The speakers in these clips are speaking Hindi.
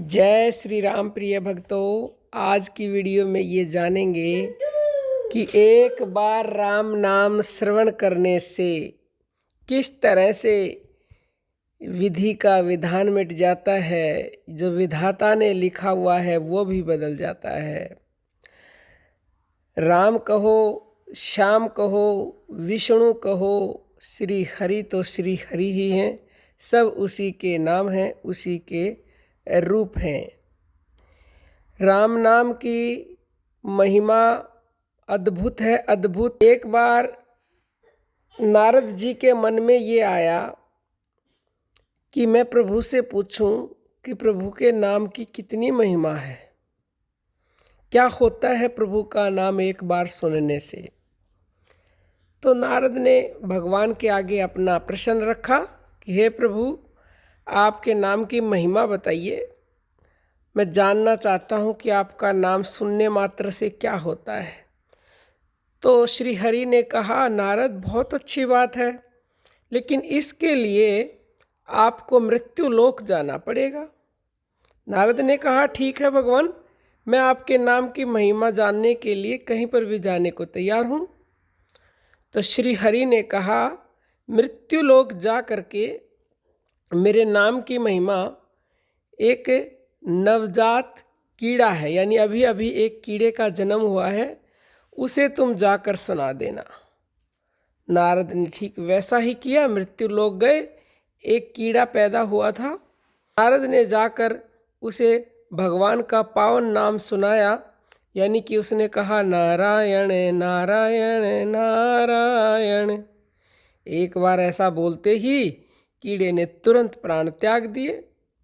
जय श्री राम प्रिय भक्तों। आज की वीडियो में ये जानेंगे कि एक बार राम नाम श्रवण करने से किस तरह से विधि का विधान मिट जाता है, जो विधाता ने लिखा हुआ है वो भी बदल जाता है। राम कहो, श्याम कहो, विष्णु कहो, श्री हरि तो श्री हरि ही हैं। सब उसी के नाम हैं, उसी के रूप हैं। राम नाम की महिमा अद्भुत है, अद्भुत। एक बार नारद जी के मन में ये आया कि मैं प्रभु से पूछूं कि प्रभु के नाम की कितनी महिमा है, क्या होता है प्रभु का नाम एक बार सुनने से। तो नारद ने भगवान के आगे अपना प्रश्न रखा कि हे प्रभु, आपके नाम की महिमा बताइए। मैं जानना चाहता हूँ कि आपका नाम सुनने मात्र से क्या होता है। तो श्री हरि ने कहा, नारद बहुत अच्छी बात है, लेकिन इसके लिए आपको मृत्यु लोक जाना पड़ेगा। नारद ने कहा, ठीक है भगवान, मैं आपके नाम की महिमा जानने के लिए कहीं पर भी जाने को तैयार हूँ। तो श्री हरि ने कहा, मृत्यु लोक जा करके मेरे नाम की महिमा एक नवजात कीड़ा है, यानी अभी अभी एक कीड़े का जन्म हुआ है, उसे तुम जाकर सुना देना। नारद ने ठीक वैसा ही किया। मृत्यु लोक गए, एक कीड़ा पैदा हुआ था। नारद ने जाकर उसे भगवान का पावन नाम सुनाया, यानी कि उसने कहा, नारायण नारायण नारायण। एक बार ऐसा बोलते ही कीड़े ने तुरंत प्राण त्याग दिए।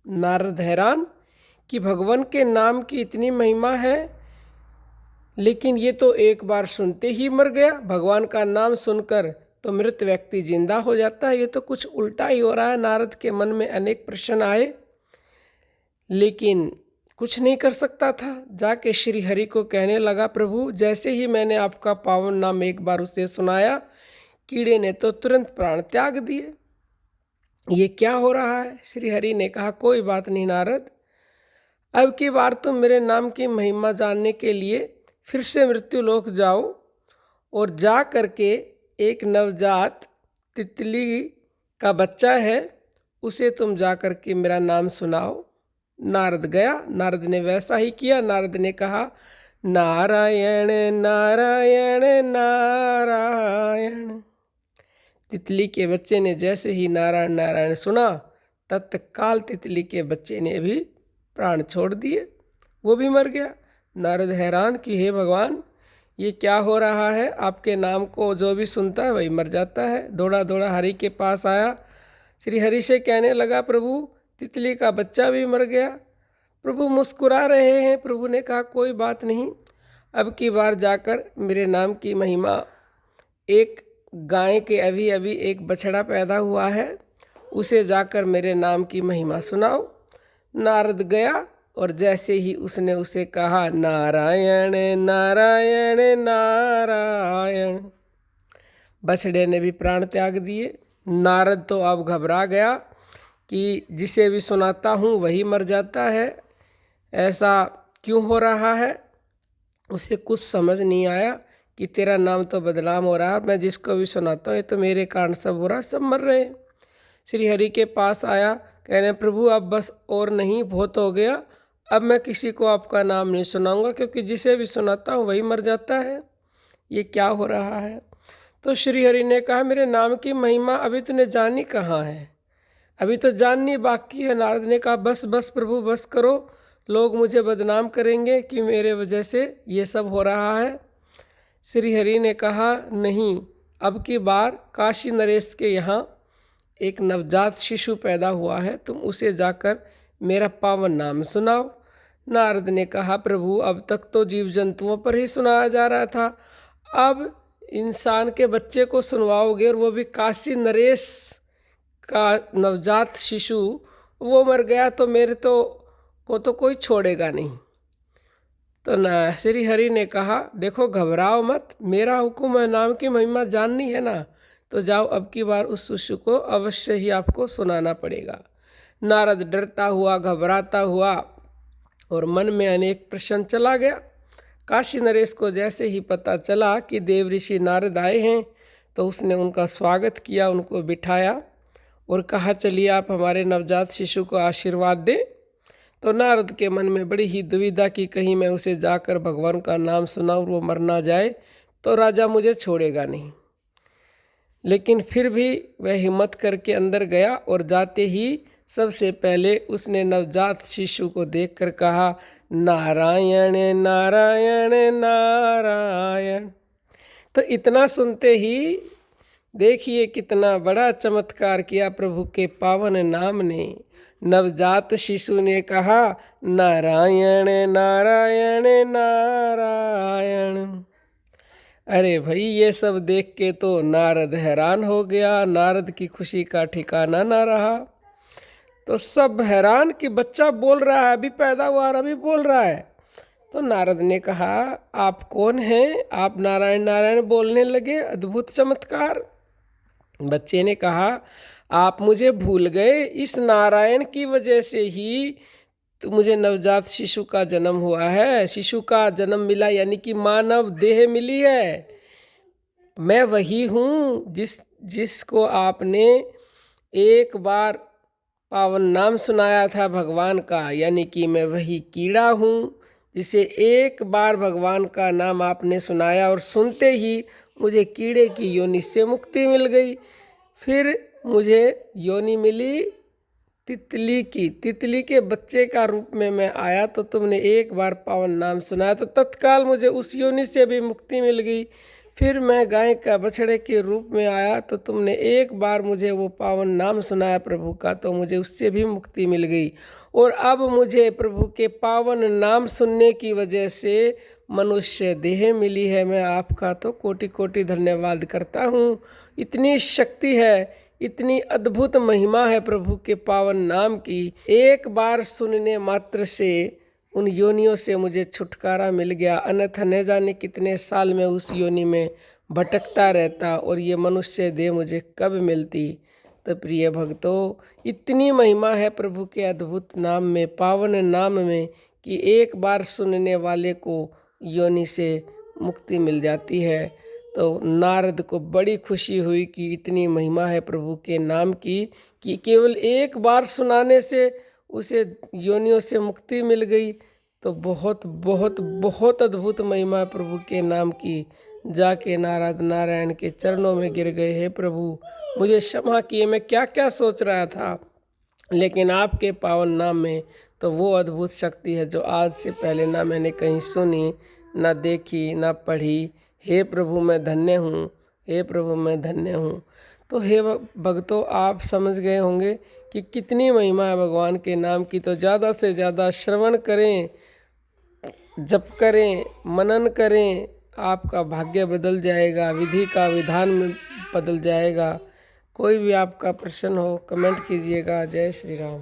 नारद हैरान कि भगवान के नाम की इतनी महिमा है, लेकिन ये तो एक बार सुनते ही मर गया। भगवान का नाम सुनकर तो मृत व्यक्ति जिंदा हो जाता है, ये तो कुछ उल्टा ही हो रहा है। नारद के मन में अनेक प्रश्न आए, लेकिन कुछ नहीं कर सकता था। जाके श्री हरि को कहने लगा, प्रभु जैसे ही मैंने आपका पावन नाम एक बार उसे सुनाया, कीड़े ने तो तुरंत प्राण त्याग दिए। ये क्या हो रहा है? श्री हरि ने कहा, कोई बात नहीं नारद, अब की बार तुम मेरे नाम की महिमा जानने के लिए फिर से मृत्यु लोक जाओ और जा करके एक नवजात तितली का बच्चा है, उसे तुम जा करके मेरा नाम सुनाओ। नारद गया, नारद ने वैसा ही किया। नारद ने कहा, नारायण नारायण नारायण। तितली के बच्चे ने जैसे ही नारायण नारायण सुना, तत्काल तितली के बच्चे ने भी प्राण छोड़ दिए, वो भी मर गया। नारद हैरान कि हे भगवान, ये क्या हो रहा है? आपके नाम को जो भी सुनता है वही मर जाता है। दौड़ा दौड़ा हरि के पास आया, श्री हरि से कहने लगा, प्रभु तितली का बच्चा भी मर गया। प्रभु मुस्कुरा रहे हैं। प्रभु ने कहा, कोई बात नहीं, अब की बार जाकर मेरे नाम की महिमा, एक गाय के अभी अभी एक बछड़ा पैदा हुआ है, उसे जाकर मेरे नाम की महिमा सुनाओ। नारद गया और जैसे ही उसने उसे कहा, नारायण नारायण नारायण, बछड़े ने भी प्राण त्याग दिए। नारद तो अब घबरा गया कि जिसे भी सुनाता हूँ वही मर जाता है, ऐसा क्यों हो रहा है? उसे कुछ समझ नहीं आया कि तेरा नाम तो बदनाम हो रहा है, मैं जिसको भी सुनाता हूँ ये तो मेरे कारण सब हो रहा है, सब मर रहे हैं। श्री हरि के पास आया, कहने, प्रभु अब बस और नहीं, बहुत हो गया, अब मैं किसी को आपका नाम नहीं सुनाऊंगा, क्योंकि जिसे भी सुनाता हूँ वही मर जाता है। ये क्या हो रहा है? तो श्री हरि ने कहा, मेरे नाम की महिमा अभी तूने जानी कहाँ है? अभी तो जाननी बाकी है। नारद ने कहा, बस बस प्रभु बस करो, लोग मुझे बदनाम करेंगे कि मेरे वजह से ये सब हो रहा है। श्री हरि ने कहा, नहीं, अब की बार काशी नरेश के यहाँ एक नवजात शिशु पैदा हुआ है, तुम उसे जाकर मेरा पावन नाम सुनाओ। नारद ने कहा, प्रभु अब तक तो जीव जंतुओं पर ही सुनाया जा रहा था, अब इंसान के बच्चे को सुनवाओगे, और वो भी काशी नरेश का नवजात शिशु, वो मर गया तो मेरे को तो कोई छोड़ेगा नहीं। तो ना श्री हरि ने कहा, देखो घबराओ मत, मेरा हुक्म है, नाम की महिमा जाननी है ना, तो जाओ, अब की बार उस शिशु को अवश्य ही आपको सुनाना पड़ेगा। नारद डरता हुआ, घबराता हुआ और मन में अनेक प्रश्न चला गया। काशी नरेश को जैसे ही पता चला कि देव ऋषि नारद आए हैं तो उसने उनका स्वागत किया, उनको बिठाया और कहा, चलिए आप हमारे नवजात शिशु को आशीर्वाद दें। तो नारद के मन में बड़ी ही दुविधा कि कहीं मैं उसे जाकर भगवान का नाम सुनाऊं और वो मर ना जाए तो राजा मुझे छोड़ेगा नहीं। लेकिन फिर भी वह हिम्मत करके अंदर गया और जाते ही सबसे पहले उसने नवजात शिशु को देखकर कहा, नारायण नारायण नारायण। तो इतना सुनते ही देखिए कितना बड़ा चमत्कार किया प्रभु के पावन नाम ने। नवजात शिशु ने कहा, नारायण नारायण नारायण। अरे भाई, ये सब देख के तो नारद हैरान हो गया। नारद की खुशी का ठिकाना ना रहा। तो सब हैरान कि बच्चा बोल रहा है, अभी पैदा हुआ और अभी बोल रहा है। तो नारद ने कहा, आप कौन हैं? आप नारायण नारायण बोलने लगे, अद्भुत चमत्कार। बच्चे ने कहा, आप मुझे भूल गए, इस नारायण की वजह से ही तो मुझे नवजात शिशु का जन्म हुआ है, शिशु का जन्म मिला, यानी कि मानव देह मिली है। मैं वही हूँ जिसको आपने एक बार पावन नाम सुनाया था भगवान का, यानी कि मैं वही कीड़ा हूँ जिसे एक बार भगवान का नाम आपने सुनाया और सुनते ही मुझे कीड़े की योनि से मुक्ति मिल गई। फिर मुझे योनि मिली तितली की, तितली के बच्चे का रूप में मैं आया तो तुमने एक बार पावन नाम सुनाया तो तत्काल मुझे उस योनि से भी मुक्ति मिल गई। फिर मैं गाय का बछड़े के रूप में आया तो तुमने एक बार मुझे वो पावन नाम सुनाया प्रभु का, तो मुझे उससे भी मुक्ति मिल गई। और अब मुझे प्रभु के पावन नाम सुनने की वजह से मनुष्य देह मिली है। मैं आपका तो कोटि कोटि धन्यवाद करता हूँ। इतनी शक्ति है, इतनी अद्भुत महिमा है प्रभु के पावन नाम की। एक बार सुनने मात्र से उन योनियों से मुझे छुटकारा मिल गया, अन्यथा न जाने कितने साल में उस योनि में भटकता रहता और ये मनुष्य देह मुझे कब मिलती। तो प्रिय भक्तों, इतनी महिमा है प्रभु के अद्भुत नाम में, पावन नाम में, कि एक बार सुनने वाले को योनि से मुक्ति मिल जाती है। तो नारद को बड़ी खुशी हुई कि इतनी महिमा है प्रभु के नाम की कि केवल एक बार सुनाने से उसे योनियों से मुक्ति मिल गई। तो बहुत बहुत बहुत अद्भुत महिमा प्रभु के नाम की। जाके नारद नारायण के चरणों में गिर गए, हे प्रभु मुझे क्षमा किए, मैं क्या क्या सोच रहा था, लेकिन आपके पावन नाम में तो वो अद्भुत शक्ति है जो आज से पहले ना मैंने कहीं सुनी, ना देखी, ना पढ़ी। हे प्रभु मैं धन्य हूँ, हे प्रभु मैं धन्य हूँ। तो हे भक्तों, आप समझ गए होंगे कि कितनी महिमा है भगवान के नाम की। तो ज़्यादा से ज़्यादा श्रवण करें, जप करें, मनन करें, आपका भाग्य बदल जाएगा, विधि का विधान में बदल जाएगा। कोई भी आपका प्रश्न हो कमेंट कीजिएगा। जय श्री राम।